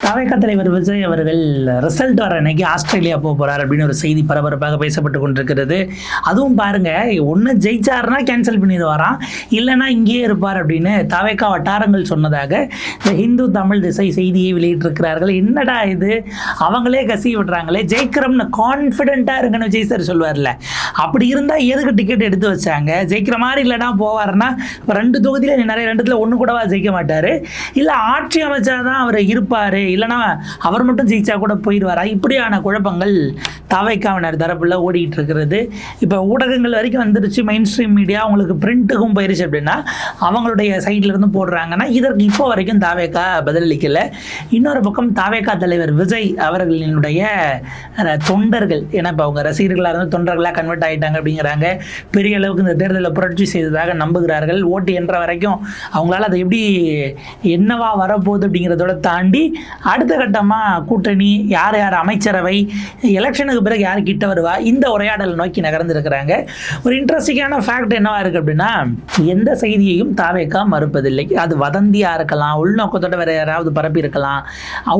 தவைக்க தலைவர் விஜய் அவர்கள் ரிசல்ட் வர அன்னைக்கு ஆஸ்திரேலியா போக போறார் அப்படின்னு ஒரு செய்தி பரபரப்பாக பேசப்பட்டு கொண்டிருக்கிறது. அதுவும் பாருங்க, ஒன்று ஜெயிச்சாருன்னா கேன்சல் பண்ணிடுவாராம், இல்லைன்னா இங்கேயே இருப்பார் அப்படின்னு தவைக்க வட்டாரங்கள் சொன்னதாக இந்த ஹிந்து தமிழ் திசை செய்தியை வெளியிட்டிருக்கிறார்கள். என்னடா இது, அவங்களே கசி விடுறாங்களே, ஜெயிக்கிறோம்னு கான்ஃபிடென்ட்டாக இருக்குன்னு விஜய் சார் சொல்வார்ல, அப்படி இருந்தால் எதுக்கு டிக்கெட் எடுத்து வச்சாங்க? ஜெயிக்கிற மாதிரி இல்லைனா போவார்னா ரெண்டு தொகுதியில் நிறைய ரெண்டுத்தில் ஒன்று கூடவா ஜெயிக்க மாட்டார்? இல்லை ஆட்சி அமைச்சாதான் அவர் இருப்பார், இல்லைனா அவர் மட்டும் ஜெயிச்சா கூட போயிடுவாரா? இப்படியான குழப்பங்கள் தவைக்காவினர் தரப்புல ஓடிட்டு இருக்கிறது. இப்போ ஊடகங்கள் வரைக்கும் வந்துருச்சு, மெயின் ஸ்ட்ரீம் மீடியா அவங்களுக்கு பிரிண்ட்டுக்கும் போயிருச்சு அப்படின்னா அவங்களுடைய சைட்ல இருந்து போடுறாங்கன்னா இதற்கு இப்போ வரைக்கும் தாவேக்கா பதிலளிக்கல. இன்னொரு பக்கம் தாவேக்கா தலைவர் விஜய் அவர்களினுடைய தொண்டர்கள், ஏன்னா இப்போ அவங்க ரசிகர்களாக இருந்து தொண்டர்களாக கன்வெர்ட் ஆகிட்டாங்க அப்படிங்கிறாங்க, பெரிய அளவுக்கு இந்த தேர்தலில் புரட்சி செய்ததாக நம்புகிறார்கள். ஓட்டு என்ற வரைக்கும் அவங்களால அதை எப்படி என்னவா வரப்போகுது அப்படிங்கிறதோட தாண்டி அடுத்த கட்டமாக கூட்டணி, யார் யார் அமைச்சரவை, எலெக்ஷனுக்கு பிறகு யார் கிட்ட வருவா, இந்த உரையாடல் நோக்கி நகர்ந்துருக்கிறாங்க. ஒரு இன்ட்ரெஸ்டிங்கான ஃபேக்ட் என்னவா இருக்குது அப்படின்னா, எந்த செய்தியையும் தாவேக்கா மறுப்பதில்லை. அது வதந்தியாக இருக்கலாம், உள்நோக்கத்தோட வேற யாராவது பரப்பி இருக்கலாம்,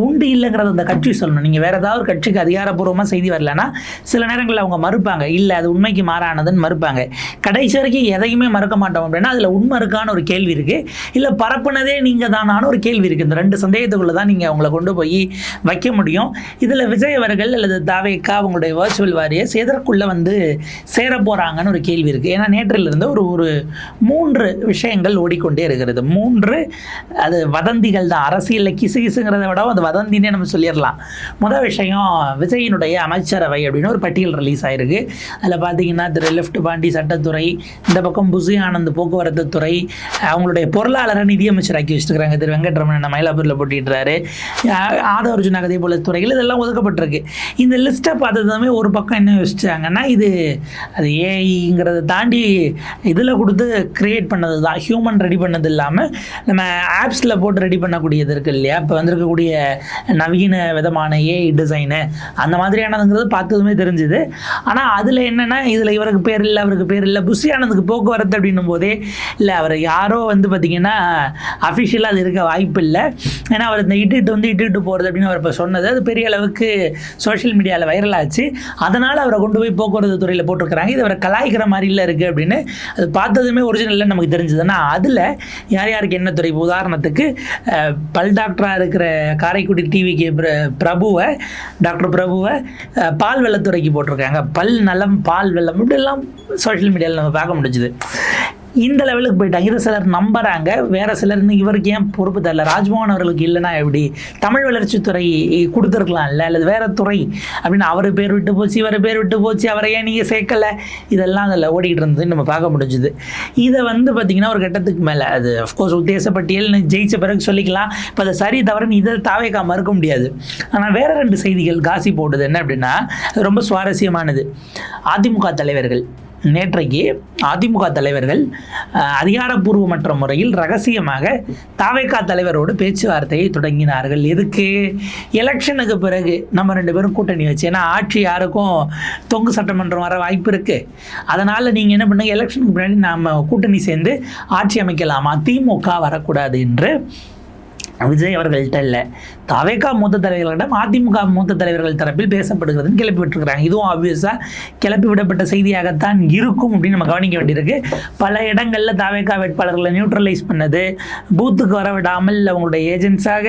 உண்டு இல்லைங்கிறது அந்த கட்சி சொல்லணும். நீங்கள் வேற ஏதாவது ஒரு கட்சிக்கு அதிகாரப்பூர்வமாக செய்தி வரலன்னா சில நேரங்களில் அவங்க மறுப்பாங்க, இல்லை அது உண்மைக்கு மாறானதுன்னு மறுப்பாங்க. கடைசி வரைக்கும் எதையுமே மறுக்க மாட்டோம் அப்படின்னா அதில் உண்மை இருக்கான ஒரு கேள்வி இருக்குது, இல்லை பரப்புனதே நீங்கள் தானான ஒரு கேள்வி இருக்குது. இந்த ரெண்டு சந்தேகத்துக்குள்ளே தான் நீங்கள் அவங்கள கொண்டு போய் வைக்க முடியும். இதில் விஜய் அவர்கள் அல்லது தாவேக்கா அவங்களுடைய வர்ச்சுவல் வாரியர்ஸ் எதற்குள்ளே வந்து சேர போகிறாங்கன்னு ஒரு கேள்வி இருக்குது. ஏன்னா நேற்றிலிருந்து ஒரு 3 விஷயங்கள் ஓடிக்கொண்டே இருக்கிறது. 3 அது வதந்திகள் தான், அரசியலில் கிசுகிசுங்கிறத விட அது வதந்தினே நம்ம சொல்லிடலாம். முதல் விஷயம், விஜயினுடைய அமைச்சரவை அப்படின்னு ஒரு பட்டியல் ரிலீஸ் ஆகிருக்கு. அதில் பார்த்தீங்கன்னா திரு லெஃப்ட் பாண்டி சட்டத்துறை, இந்த பக்கம் புசி ஆனந்த் போக்குவரத்து துறை, அவங்களுடைய பொருளாளரை நிதியமைச்சராக்கி வச்சுருக்காங்க திரு வெங்கட்ரமணன் மயிலாப்பூரில் போட்டிடுறாரு, ஆதவ அர்ஜுனா அதே போல துறைகள் இதெல்லாம் ஒதுக்கப்பட்டிருக்கு. இந்த லிஸ்ட்டை பார்த்ததுமே ஒரு பக்கம் என்ன யோசிச்சாங்கன்னா, இது அது ஏஐங்கிறத தாண்டி இதில் கொடுத்து கிரியேட் பண்ணது தான், ஹியூமன் ரெடி பண்ணது இல்லாமல் நம்ம ஆப்ஸில் போட்டு ரெடி பண்ணக்கூடியது இருக்குது இல்லையா, இப்போ வந்திருக்கக்கூடிய நவீன விதமான ஏஐ டிசைனு அந்த மாதிரியானதுங்கிறது பார்த்ததுமே தெரிஞ்சுது. ஆனால் அதில் என்னென்னா, இதில் இவருக்கு பேர் இல்லை அவருக்கு பேர் இல்லை, புஷியானதுக்கு போக்குவரத்து அப்படின்னும் போதே இல்லை அவர் யாரோ வந்து பார்த்திங்கன்னா அஃபிஷியலாக அது இருக்க வாய்ப்பு இல்லை. ஏன்னா அவர் இந்த இட்டுட்டு போகிறது அப்படின்னு அவர் இப்போ சொன்னது அது பெரிய அளவுக்கு சோஷியல் மீடியாவில் வைரல் ஆச்சு. அதனால் அவரை கொண்டு போய் போக்குவரத்து துறையில் போட்டிருக்கிறாங்க. இது அவரை கலாய்க்கிற மாதிரிலாம் இருக்குது அப்படின்னு அது பார்த்ததுமே ஒரிஜினலில் நமக்கு தெரிஞ்சதுன்னா அதில் யார் யாருக்கு என்ன துறை, உதாரணத்துக்கு பல் டாக்டராக இருக்கிற காரைக்குடி டிவிக்கு பிரபுவை, டாக்டர் பிரபுவை பால் வெள்ளத்துறைக்கு போட்டிருக்காங்க. பல் நலம் பால் வெள்ளம் இப்படிலாம் சோஷியல் மீடியாவில் நம்ம பார்க்க முடிஞ்சுது. இந்த லெவலுக்கு போயிட்டாங்க. இது சிலர் நம்புறாங்க, வேற சிலர் இவருக்கு ஏன் பொறுப்பு தரல, ராஜ்மோகன் அவர்களுக்கு இல்லைன்னா எப்படி, தமிழ் வளர்ச்சித்துறை கொடுத்துருக்கலாம் இல்லை, அல்லது வேற துறை அப்படின்னு அவர் பேர் விட்டு போச்சு, இவர் பேர் விட்டு போச்சு, அவரை ஏன் நீங்கள் சேர்க்கலை, இதெல்லாம் அதில் ஓடிக்கிட்டு இருந்தது நம்ம பார்க்க முடிஞ்சுது. இதை வந்து பார்த்திங்கன்னா ஒரு கட்டத்துக்கு மேலே அது அஃப்கோர்ஸ் உத்தேச பட்டியல் ஜெயிச்ச பிறகு சொல்லிக்கலாம், இப்போ அதை சரி தவறுன்னு இதை தாவேக்கா மறுக்க முடியாது. ஆனால் வேற 2 செய்திகள் காசி போடுது. என்ன அப்படின்னா, அது ரொம்ப சுவாரஸ்யமானது. அதிமுக தலைவர்கள் நேற்றைக்கு அதிமுக தலைவர்கள் அதிகாரப்பூர்வமற்ற முறையில் ரகசியமாக தாவேக்கா தலைவரோடு பேச்சுவார்த்தையை தொடங்கினார்கள். எதுக்கு? எலெக்ஷனுக்கு பிறகு நம்ம 2 பேரும் கூட்டணி வச்சு, ஏன்னா ஆட்சி யாருக்கும் தொங்கு சட்டமன்றம் வர வாய்ப்பு இருக்குது, அதனால் நீங்கள் என்ன பண்ணுங்க, எலெக்ஷனுக்கு முன்னாடி நம்ம கூட்டணி சேர்ந்து ஆட்சி அமைக்கலாமா, திமுக வரக்கூடாது என்று விஜய் அவர்கள்ட்ட இல்லை, தாவேக்கா மூத்த தலைவர்களிடம் அதிமுக மூத்த தலைவர்கள் தரப்பில் பேசப்படுகிறதுன்னு கிளப்பி விட்டுருக்குறாங்க. இதுவும் ஆப்வியஸாக கிளப்பி விடப்பட்ட செய்தியாகத்தான் இருக்கும் அப்படின்னு நம்ம கவனிக்க வேண்டியிருக்கு. பல இடங்களில் தாவேக்கா வேட்பாளர்களை நியூட்ரலைஸ் பண்ணது, பூத்துக்கு வர விடாமல் அவங்களுடைய ஏஜென்ட்ஸாக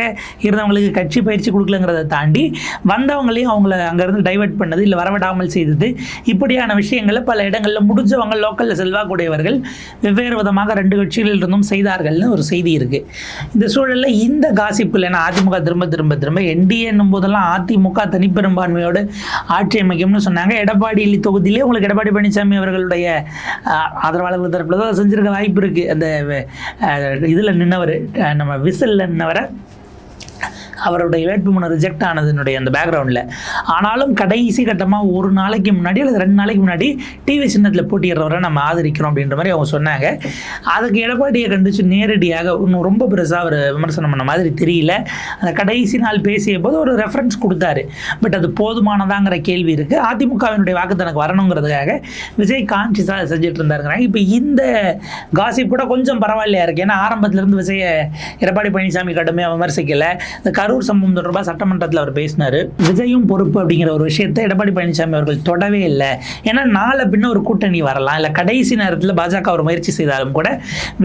இருந்தவங்களுக்கு கட்சி பயிற்சி கொடுக்கலங்கிறத தாண்டி வந்தவங்களையும் அவங்கள அங்கேருந்து டைவெர்ட் பண்ணது, இல்லை வரவிடாமல் செய்தது, இப்படியான விஷயங்களை பல இடங்களில் முடிஞ்சவங்க லோக்கலில் செல்வாக்குடையவர்கள் வெவ்வேறு விதமாக 2 கட்சிகளில் இருந்தும் செய்தார்கள்னு ஒரு செய்தி இருக்குது. இந்த சூழலில் இந்த காசிப்பில், ஏன்னா அதிமுக திரும்ப என்டிஏ என்னும் போதெல்லாம் அதிமுக தனிப்பெரும்பான்மையோடு ஆட்சி அமைக்கும்னு சொன்னாங்க. எடப்பாடி தொகுதியிலே உங்களுக்கு எடப்பாடி பழனிசாமி அவர்களுடைய ஆதரவாளர்கள் தரப்பில் தான் செஞ்சிருக்க வாய்ப்பு இருக்குது. அந்த இதில் நின்னவர், நம்ம விசிலில் நின்னவரை அவருடைய வேட்புமனு ரிஜெக்ட் ஆனதுனுடைய அந்த பேக்ரவுண்டில். ஆனாலும் கடைசி கட்டமாக ஒரு நாளைக்கு முன்னாடி அல்லது 2 நாளைக்கு முன்னாடி டிவி சின்னத்தில் போட்டிடுறவரை நம்ம ஆதரிக்கிறோம் அப்படின்ற மாதிரி அவங்க சொன்னாங்க. அதுக்கு எடப்பாடியை கண்டிச்சு நேரடியாக இன்னும் ரொம்ப பெருசாக ஒரு விமர்சனம் பண்ண மாதிரி தெரியல. அந்த கடைசி நாள் பேசிய போது ஒரு ரெஃபரன்ஸ் கொடுத்தாரு, பட் அது போதுமானதாங்கிற கேள்வி இருக்குது. அதிமுகவினுடைய வாக்கு தனக்கு வரணுங்கிறதுக்காக விஜய் கான்சியஸாக செஞ்சுட்டு இருந்தாருங்கிறாங்க. இப்போ இந்த காசிப் கூட கொஞ்சம் பரவாயில்லையா இருக்குது. ஏன்னா ஆரம்பத்திலேருந்து விஜயை எடப்பாடி பழனிசாமி கடுமையாக விமர்சிக்கலை, இந்த கரூர் சம்பவம் தொடர்பாக சட்டமன்றத்தில் அவர் பேசினார். விஜயும் பொறுப்பு அப்படிங்கிற ஒரு விஷயத்தை எடப்பாடி பழனிசாமி அவர்கள் தொடவே இல்லை. ஏன்னா நாளை பின்ன ஒரு கூட்டணி வரலாம், இல்லை கடைசி நேரத்தில் பாஜக ஒரு முயற்சி செய்தாலும் கூட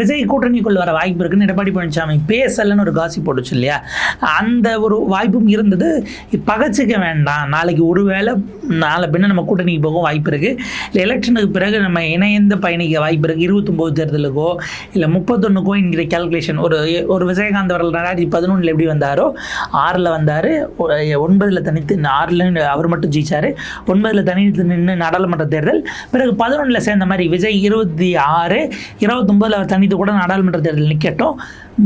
விஜய் கூட்டணிக்குள் வர வாய்ப்பு இருக்குன்னு எடப்பாடி பழனிசாமி பேசலன்னு ஒரு காசி போட்டுச்சு இல்லையா, அந்த ஒரு வாய்ப்பும் இருந்தது. பகச்சிக்க வேண்டாம், நாளைக்கு ஒருவேளை நாளை பின்ன நம்ம கூட்டணிக்கு போக வாய்ப்பு இருக்குது, இல்லை எலெக்ஷனுக்கு பிறகு நம்ம இணைந்து பயணிக்க வாய்ப்பு இருக்குது, 29 தேர்தலுக்கோ இல்லை 31க்கோ என்கிற கேல்குலேஷன். ஒரு விஜயகாந்த் அவர்கள் 2011 எப்படி வந்தாரோ 6ல் வந்தார், 9ல் தனித்து, 6ல் அவர் மட்டும் ஜெயிச்சார், 9ல் தனித்து நின்று நாடாளுமன்ற தேர்தல், பிறகு 11ல் சேர்ந்த மாதிரி விஜய் 26, 29ல் அவர் தனித்து கூட நாடாளுமன்ற தேர்தல் நிற்கட்டும்,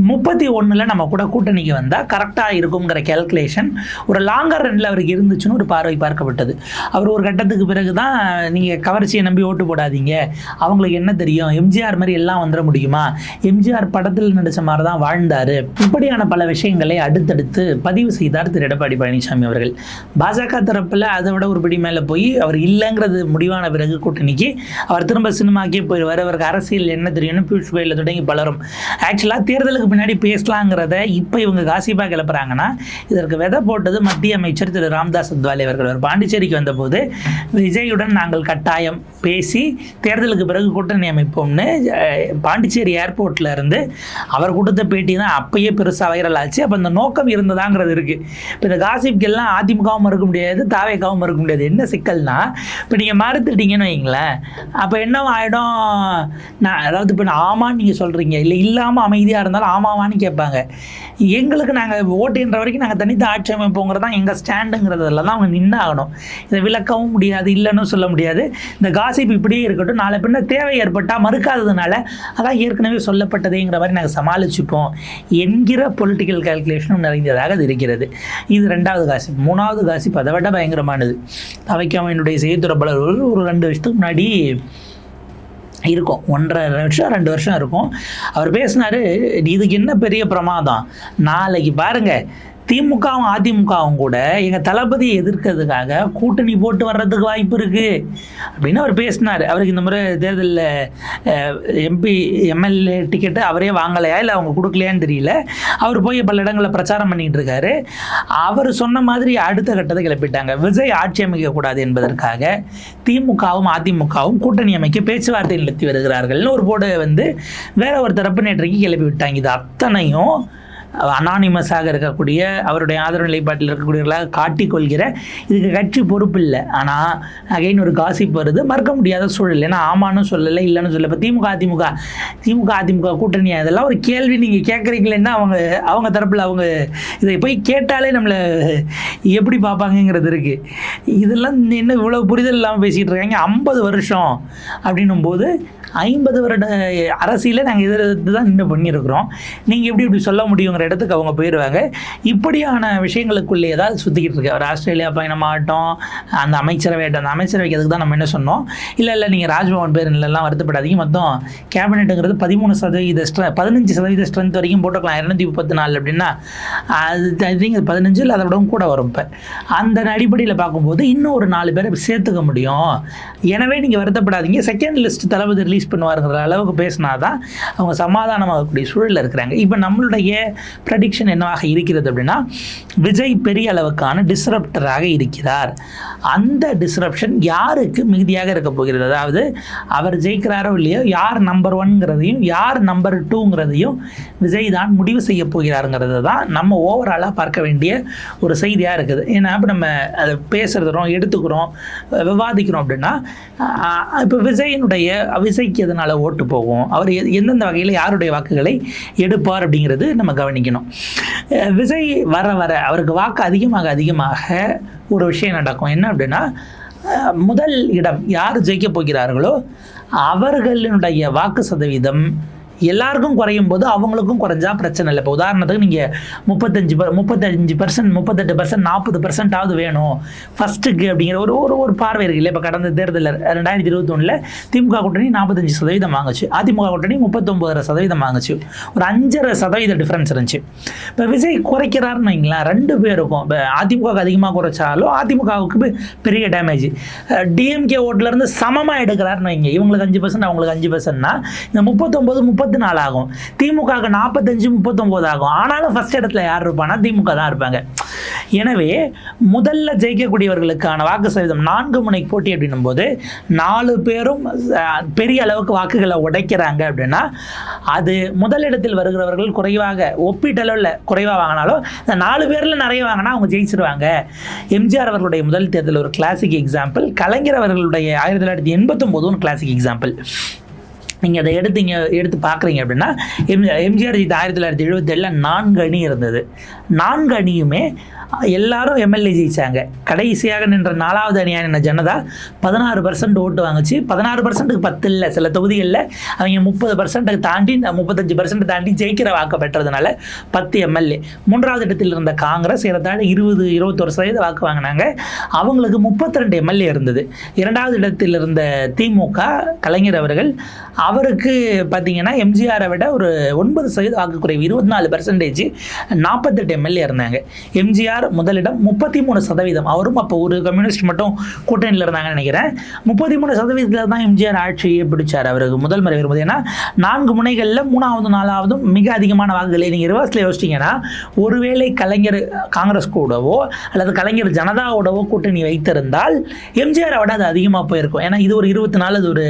31ல் நம்ம கூட கூட்டணிக்கு வந்தால் கரெக்டாக இருக்குங்கிற கேல்குலேஷன் ஒரு லாங்கர் ரன்னில் அவருக்கு இருந்துச்சுன்னு ஒரு பார்வை பார்க்கப்பட்டது. அவர் ஒரு கட்டத்துக்கு பிறகு தான் நீங்கள் கவர்ச்சியை நம்பி ஓட்டு போடாதீங்க, அவங்களுக்கு என்ன தெரியும், எம்ஜிஆர் மாதிரி எல்லாம் வந்துட முடியுமா, எம்ஜிஆர் படத்தில் நடித்த மாதிரி தான் வாழ்ந்தார், இப்படியான பல விஷயங்களை அடுத்தடுத்து பதிவு செய்தார் திரு எடப்பாடி பழனிசாமி அவர்கள். பாஜக தரப்பில் அதை விட ஒரு படி மேலே போய் அவர் இல்லைங்கிறது முடிவான பிறகு கூட்டணிக்கு அவர் திரும்ப சினிமாக்கே போயிடுவார், அவருக்கு அரசியல் என்ன தெரியும்னு பியூஷ் கோயலில் தொடங்கி பலரும். ஆக்சுவலாக தேர்தலுக்கு பின்னாடி பேசலாங்கிறத இப்போ இவங்க காசிப்பாக கிளப்புறாங்கன்னா இதற்கு விதை போட்டது மத்திய அமைச்சர் திரு ராம்தாஸ் அத்வாலே அவர்கள். அவர் பாண்டிச்சேரிக்கு வந்தபோது விஜயுடன் நாங்கள் கட்டாயம் பேசி தேர்தலுக்கு பிறகு கூட்டணி அமைப்போம்னு பாண்டிச்சேரி ஏர்போர்ட்டில் இருந்து அவர் கொடுத்த பேட்டி தான் அப்பயே பெருசாக வைரல் ஆச்சு. அப்போ அந்த நோக்கம் இருந்ததாங்கிறது இருக்குது. இப்போ இந்த காசிப்கெல்லாம் அதிமுகவும் மறுக்க முடியாது, தாவேக்காவும் மறுக்க முடியாது. என்ன சிக்கல்னா, இப்போ நீங்கள் மறுத்துட்டீங்கன்னு வைங்களேன், அப்போ என்ன ஆகிடும், நான் அதாவது இப்போ ஆமான்னு நீங்கள் சொல்கிறீங்க, இல்லை இல்லாமல் அமைதியாக இருந்தாலும் ஆமாவான்னு கேட்பாங்க. எங்களுக்கு நாங்கள் ஓட்டுன்ற வரைக்கும் நாங்கள் தனித்து ஆட்சி அமைப்போங்கிறது தான் எங்கள் ஸ்டாண்டுங்கிறதுல தான் அவங்க நின்று ஆகணும். இதை விளக்கவும் முடியாது, இல்லைன்னு சொல்ல முடியாது. இந்த காசிப் இப்படியே இருக்கட்டும், நாளை பின்ன தேவை ஏற்பட்டால் மறுக்காததுனால அதான் ஏற்கனவே சொல்லப்பட்டதேங்கிற மாதிரி நாங்கள் சமாளிச்சுப்போம் என்கிற பொலிட்டிக்கல் கால்குலேஷனும் நிறைந்ததாக அது இருக்கிறது. இது 2வது காசிப். 3வது காசிப் அதை விட பயங்கரமானது. தவைக்காம என்னுடைய செய்தித்துறைப்பாளர் ஒரு 2 வருஷத்துக்கு முன்னாடி இருக்கும், 1.5 வருஷம் 2 வருஷம் இருக்கும், அவர் பேசினார், இதுக்கு என்ன பெரிய பிரமாதம், நாளைக்கு பாருங்கள் திமுகவும் அதிமுகவும் கூட எங்கள் தளபதியை எதிர்க்கிறதுக்காக கூட்டணி போட்டு வர்றதுக்கு வாய்ப்பு இருக்குது அப்படின்னு அவர் பேசினார். அவருக்கு இந்த முறை தேர்தலில் எம்பி எம்எல்ஏ டிக்கெட்டு அவரே வாங்கலையா இல்லை அவங்க கொடுக்கலையான்னு தெரியல, அவர் போய் பல இடங்களில் பிரச்சாரம் பண்ணிகிட்டு இருக்காரு. அவர் சொன்ன மாதிரி அடுத்த கட்டத்தை கிளப்பிட்டாங்க. விஜய் ஆட்சி அமைக்கக்கூடாது என்பதற்காக திமுகவும் அதிமுகவும் கூட்டணி அமைக்க பேச்சுவார்த்தை நடத்தி வருகிறார்கள்னு ஒரு போர்டு வேற ஒரு தரப்பு நேற்றைக்கு கிளப்பி விட்டாங்க. இது அத்தனையும் அனானிமஸாக இருக்கக்கூடிய அவருடைய ஆதரவு நிலைப்பாட்டில் இருக்கக்கூடியவர்களாக காட்டிக்கொள்கிற, இதுக்கு கட்சி பொறுப்பு இல்லை. ஆனால் அகைன் ஒரு காசிப் வருது, மறக்க முடியாத சூழல். ஏன்னா ஆமான்னு சொல்லலை, இல்லைன்னு சொல்ல. இப்போ திமுக அதிமுக கூட்டணி அதெல்லாம் ஒரு கேள்வி நீங்கள் கேட்குறீங்களேன்னா அவங்க தரப்பில் அவங்க இதை போய் கேட்டாலே நம்மளை எப்படி பார்ப்பாங்கங்கிறது இருக்குது. இதெல்லாம் என்ன இவ்வளோ புரிதல் இல்லாமல் பேசிகிட்டு இருக்காங்க. 50 வருஷம் அப்படின்னும் போது 50 வருட அரசியலை நாங்கள் எதிர்த்து தான் நின்று பண்ணியிருக்கிறோம், நீங்கள் எப்படி சொல்ல முடியுங்கிற இடத்துக்கு அவங்க போயிடுவாங்க. இப்படியான விஷயங்களுக்குள்ளே ஏதாவது சுற்றிக்கிட்டு இருக்கு. அவர் ஆஸ்திரேலியா பயணமாகட்டும், அந்த அமைச்சரவைக்கு அதுக்கு தான் நம்ம என்ன சொன்னோம், இல்லை நீங்கள் ராஜ்பவன் பேருலாம் வருத்தப்படாதீங்க, மொத்தம் கேபினெட்டுங்கிறது 15% ஸ்ட்ரென்த் வரைக்கும் போட்டுக்கலாம், 234 அப்படின்னா அது ஐ திங்க் 15 இல்லை அதை விடவும் கூட வரும். இப்போ அந்த அடிப்படையில் பார்க்கும்போது இன்னும் ஒரு 4 பேரை சேர்த்துக்க முடியும். எனவே நீங்கள் வருத்தப்படாதீங்க, செகண்ட் லிஸ்ட் தளபதி ரிலீஸ் பண்ணுவாருங்கிற அளவுக்கு பேசினாதான் அவங்க சமாதானமாகக்கூடிய சூழலில் இருக்கிறாங்க. இப்போ நம்மளுடைய ப்ரெடிக்ஷன் என்னவாக இருக்கிறது அப்படின்னா, விஜய் பெரிய அளவுக்கான டிஸ்ரப்டராக இருக்கிறார். அந்த டிஸ்ரப்ஷன் யாருக்கு மிகுதியாக இருக்க போகிறது, அதாவது அவர் ஜெயிக்கிறாரோ இல்லையோ, யார் நம்பர் 1ங்கிறதையும் யார் நம்பர் 2ங்கிறதையும் விஜய் தான் முடிவு செய்ய போகிறாருங்கிறது தான் நம்ம ஓவராலாக பார்க்க வேண்டிய ஒரு செய்தியாக இருக்குது. ஏன்னா இப்போ நம்ம அதை பேசுகிறோம், எடுத்துக்கிறோம், விவாதிக்கிறோம் அப்படின்னா, இப்போ விஜய்க்கு எதனால் ஓட்டு போகும், அவர் எந்தெந்த வகையில் யாருடைய வாக்குகளை எடுப்பார் அப்படிங்கிறது நம்ம கவனிக்கணும். விஜய் வர அவருக்கு வாக்கு அதிகமாக ஒரு விஷயம் நடக்கும். என்ன அப்படின்னா, முதல் இடம் யார் ஜெயிக்க போகிறார்களோ அவர்களுடைய வாக்கு சதவீதம் எல்லாருக்கும் குறையும் போது அவங்களுக்கும் குறைஞ்சா பிரச்சனை இல்லை. இப்போ உதாரணத்துக்கு நீங்கள் 35%, 38%, 40% வேணும் ஃபஸ்ட்டுக்கு அப்படிங்கிற ஒரு பார்வை இருக்குல்ல. இப்போ கடந்த தேர்தலில் 2021 திமுக கூட்டணி 45% வாங்குச்சு, அதிமுக கூட்டணி 39% வாங்குச்சு, ஒரு 5.5% டிஃப்ரென்ஸ் இருந்துச்சு. இப்போ விஜய் குறைக்கிறாருன்னு வைங்களேன், 2 பேருக்கும். இப்போ அதிமுகவுக்கு அதிகமாக குறைச்சாலும் அதிமுகவுக்கு பெரிய டேமேஜ். டிஎம்கே ஓட்டிலேருந்து சமமாக எடுக்கிறாருன்னு வைங்க, இவங்களுக்கு 5% அவங்களுக்கு 5%னா இந்த 39 34 ஆகும், திமுகவுக்கு 45 39 ஆகும். ஆனாலும் ஃபர்ஸ்ட் இடத்துல யார் இருப்பானா திமுக தான் இருப்பாங்க. எனவே முதல்ல ஜெயிக்கக்கூடியவர்களுக்கான வாக்கு சதவீதம் 4 முனை போட்டி அப்படின்னும் போது 4 பேரும் பெரிய அளவுக்கு வாக்குகளை உடைக்கிறாங்க அப்படின்னா அது முதலிடத்தில் வருகிறவர்கள் குறைவாக ஒப்பீட்டளவில் குறைவாக வாங்கினாலும் இந்த 4 பேரில் நிறைய வாங்கினா அவங்க ஜெயிச்சிருவாங்க. எம்ஜிஆர் அவர்களுடைய முதல் தேர்தல் ஒரு கிளாசிக் எக்ஸாம்பிள், கலைஞர் அவர்களுடைய 1989 ஒரு கிளாசிக் எக்ஸாம்பிள். நீங்கள் அதை எடுத்து பார்க்குறீங்க அப்படின்னா எம்ஜிஆர் 1977 4 அணி இருந்தது. 4 அணியுமே எல்லாரும் எம்எல்ஏ ஜெயிச்சாங்க. கடைசியாக நின்ற 4வது அணியாக நின்ற ஜனதா 16% ஓட்டு வாங்குச்சு. 16%க்கு 10 இல்லை, சில தொகுதிகளில் அவங்க 30% தாண்டி 35% தாண்டி ஜெயிக்கிற வாக்கு பெற்றதுனால 10 எம்எல்ஏ. 3வது இடத்தில் இருந்த காங்கிரஸ் ஏறத்தாழ 20-21% வாக்கு வாங்கினாங்க, அவங்களுக்கு 32 எம்எல்ஏ இருந்தது. 2வது இடத்தில் இருந்த திமுக கலைஞர் அவர்கள், அவருக்கு பார்த்தீங்கன்னா எம்ஜிஆரை விட ஒரு 9% வாக்கு குறைவு, 24%, 48 எம்எல்ஏ இருந்தாங்க. எம்ஜிஆர் முதலிடம் 33%. அவரும் அப்போ ஒரு கம்யூனிஸ்ட் மட்டும் கூட்டணியில் இருந்தாங்கன்னு நினைக்கிறேன். 33% தான் எம்ஜிஆர் ஆட்சியை பிடிச்சார் அவருக்கு முதல் முறை வரும்போது. ஏன்னா 4 முனைகளில் 3வது 4வதும் மிக அதிகமான வாக்குகளை நீங்கள் ரிவர்ஸில் யோசிச்சிங்கன்னா ஒருவேளை கலைஞர் காங்கிரஸ் கூடவோ அல்லது கலைஞர் ஜனதாவோடவோ கூட்டணி வைத்திருந்தால் எம்ஜிஆரை விட அது அதிகமாக போயிருக்கும். ஏன்னா இது ஒரு 24, அது ஒரு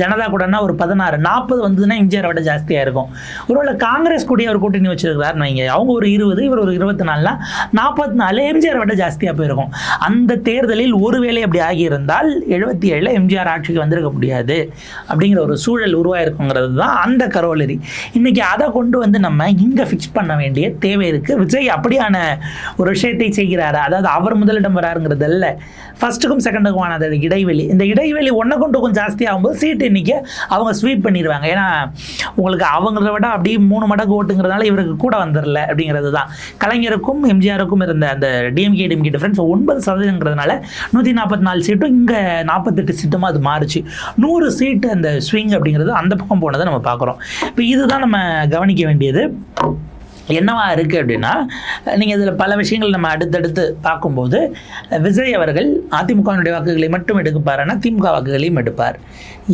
ஜனதா கூடனா ஒரு 16, 40 வந்ததுன்னா எம்ஜிஆரை விட ஜாஸ்தியாக இருக்கும். ஒருவேளை காங்கிரஸ் கூட ஒரு கூட்டணி வச்சிருக்கிறாருன்னு வைங்க, அவங்க ஒரு 20, இவர் ஒரு 24, 44 எம்ஜிஆர் விட ஜாஸ்தியாக போயிருக்கும். அந்த தேர்தலில் ஒருவேளை அப்படி ஆகியிருந்தால் 77 எம்ஜிஆர் ஆட்சிக்கு வந்திருக்க முடியாது அப்படிங்கிற ஒரு சூழல் உருவாயிருக்குங்கிறது தான் அந்த கரோலரி. இன்னைக்கு அதை கொண்டு வந்து நம்ம இங்கே ஃபிக்ஸ் பண்ண வேண்டிய தேவை இருக்குது. விஜய் அப்படியான ஒரு விஷயத்தை செய்கிறாரு, அதாவது அவர் முதலிடம் வராருங்கிறது அல்ல, ஃபர்ஸ்ட்டுக்கும் செகண்டுக்குமான அந்த இடைவெளி, இந்த இடைவெளி ஒன்றை கொண்டு கொஞ்சம் ஜாஸ்தி ஆகும்போது சீட்டு இன்னைக்கு அவங்க ஸ்வீப் பண்ணிடுவாங்க. ஏன்னா உங்களுக்கு அவங்கள விட அப்படியே 3 மடங்கு ஓட்டுங்கிறதுனால இவருக்கு கூட வந்துடல அப்படிங்கிறது தான். கலைஞருக்கும் எம்ஜிஆருக்கும் இருந்த அந்த டிஎம்கே டிஃபரன்ஸ் 9%ங்கிறதுனால 144 சீட்டும் இங்கே 48 சீட்டுமா அது மாறுச்சு. 100 சீட்டு அந்த ஸ்விங் அப்படிங்கிறது அந்த பக்கம் போனதை நம்ம பார்க்குறோம். இப்போ இதுதான் நம்ம கவனிக்க வேண்டியது. என்னவா இருக்குது அப்படின்னா, நீங்கள் இதில் பல விஷயங்கள் நம்ம அடுத்தடுத்து பார்க்கும்போது விஜய் அவர்கள் அதிமுகவினுடைய வாக்குகளை மட்டும் எடுக்கப்பாருன்னா திமுக வாக்குகளையும் எடுப்பார்.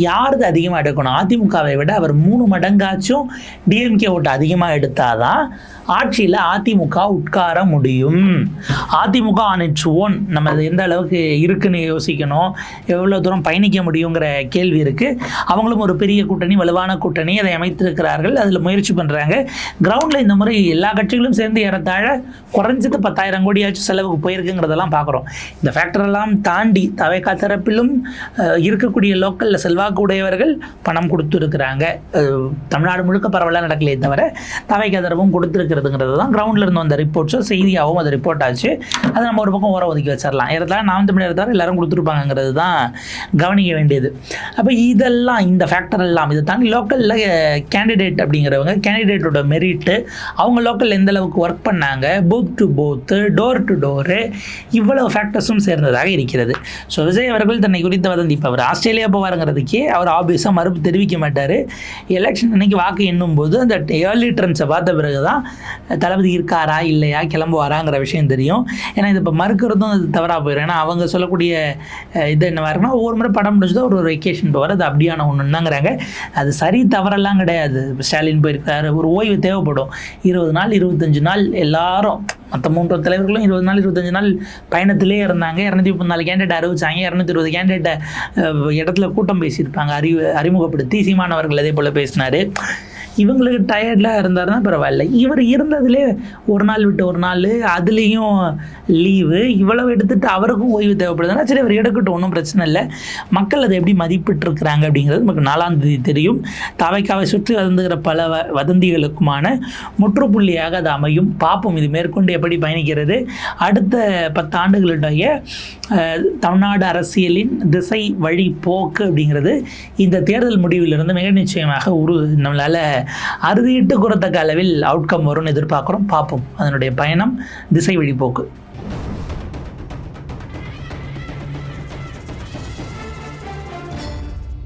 யாருக்கு அதிகமாக எடுக்கணும்? அதிமுகவை விட அவர் 3 மடங்காச்சும் டிஎம்கே ஓட்டு அதிகமாக எடுத்தாதான் ஆட்சியில் அதிமுக உட்கார முடியும். அதிமுக ஆன் இட்ஸ் ஓன் நம்ம எந்த அளவுக்கு இருக்குன்னு யோசிக்கணும், எவ்வளோ தூரம் பயணிக்க முடியுங்கிற கேள்வி இருக்குது. அவங்களும் ஒரு பெரிய கூட்டணி, வலுவான கூட்டணி அதை அமைத்திருக்கிறார்கள், அதில் முயற்சி பண்ணுறாங்க. கிரவுண்டில் இந்த முறை எல்லா கட்சிகளும் சேர்ந்து ஏறத்தாழ குறைஞ்சது 10,000 கோடியாச்சும் செலவுக்கு போயிருக்குங்கிறதெல்லாம் பார்க்குறோம். இந்த ஃபேக்டரெல்லாம் தாண்டி தவைக்கா தரப்பிலும் இருக்கக்கூடிய லோக்கலில் செல்வாக்கு உடையவர்கள் பணம் கொடுத்துருக்குறாங்க. தமிழ்நாடு முழுக்க பரவலாக நடக்கலையே தவிர தவைக்கா தரப்பும் கொடுத்துருக்கிறதுங்கிறது தான் கிரவுண்டில் இருந்து வந்த ரிப்போர்ட்ஸோ செய்தியாகவும் அது ரிப்போர்ட் ஆச்சு. அதை நம்ம ஒரு பக்கம் ஓர ஒதுக்கி வச்சிடலாம். ஏறத்தாழ நாம் தமிழர் தவிர எல்லாரும் கொடுத்துருப்பாங்கிறது தான் கவனிக்க வேண்டியது. அப்போ இதெல்லாம் இந்த ஃபேக்டர் எல்லாம் இதை தாண்டி லோக்கலில் கேண்டிடேட் அப்படிங்கிறவங்க கேண்டிடேட்டோட மெரிட்டு, அவங்க லோக்கலில் எந்த அளவுக்கு ஒர்க் பண்ணாங்க, பூத் டு பூத்து, டோர் டு டோரு, இவ்வளவு ஃபேக்டர்ஸும் சேர்ந்ததாக இருக்கிறது. ஸோ விஜய் அவர்கள் தன்னை குறித்த வதந்தி, இப்போ அவர் ஆஸ்திரேலியா போவாருங்கிறதுக்கே அவர் ஆப்வியஸாக மறுப்பு தெரிவிக்க மாட்டார். எலெக்ஷன் அன்னைக்கு வாக்கு எண்ணும் போது அந்த ஏர்லி ட்ரெண்ட்ஸை பார்த்த பிறகு தான் தளபதி இருக்காரா இல்லையா கிளம்புவாராங்கிற விஷயம் தெரியும். ஏன்னா இது இப்போ மறுக்கிறதும் அது தவறாக போயிடும். ஏன்னா அவங்க சொல்லக்கூடிய இது என்னவா இருக்குன்னா, ஒவ்வொரு முறை படம் முடிச்சதோ ஒரு வெக்கேஷன் போவார், அது அப்படியான ஒன்று தாங்கிறாங்க. அது சரி தவறெல்லாம் கிடையாது. ஸ்டாலின் போயிருக்காரு, ஒரு ஓய்வு தேவைப்படும். 20 நாள் 25 நாள் எல்லாரும் மற்ற 3 தலைவர்களும் 20 நாள் 25 நாள் பயணத்திலே இருந்தாங்க. 234 கேண்டிடேட் அறிவிச்சாங்க, 220 கேண்டிடேட்டை இடத்துல கூட்டம் பேசியிருப்பாங்க, அறிமுகப்படுத்தி சீமானவர்கள் அதே போல் பேசினார். இவங்களுக்கு டயர்டில் இருந்தாருன்னா பரவாயில்ல. இவர் இருந்ததுலே ஒரு நாள் விட்டு ஒரு நாள், அதுலேயும் லீவு, இவ்வளவு எடுத்துகிட்டு அவருக்கும் ஓய்வு தேவைப்படுதுன்னா சரி அவர் எடுக்கட்டும், ஒன்றும் பிரச்சனை இல்லை. மக்கள் அதை எப்படி மதிப்பிட்டுருக்குறாங்க அப்படிங்கிறது நமக்கு 4ஆம் தேதி தெரியும். தவைக்காவை சுற்றி வந்துகிற பல வதந்திகளுக்குமான முற்றுப்புள்ளியாக அது அமையும். பார்ப்போம் இது மேற்கொண்டு எப்படி பயணிக்கிறது. அடுத்த 10 ஆண்டுகளுடைய தமிழ்நாடு அரசியலின் திசை வழி போக்கு அப்படிங்கிறது இந்த தேர்தல் முடிவிலிருந்து மிக நிச்சயமாக நம்மளால் அறுதியிட்டு குறித்த அளவில் அவுட்கம் வரும்னு எதிர்பார்க்குறோம். பார்ப்போம் அதனுடைய பயணம், திசை வழி போக்கு.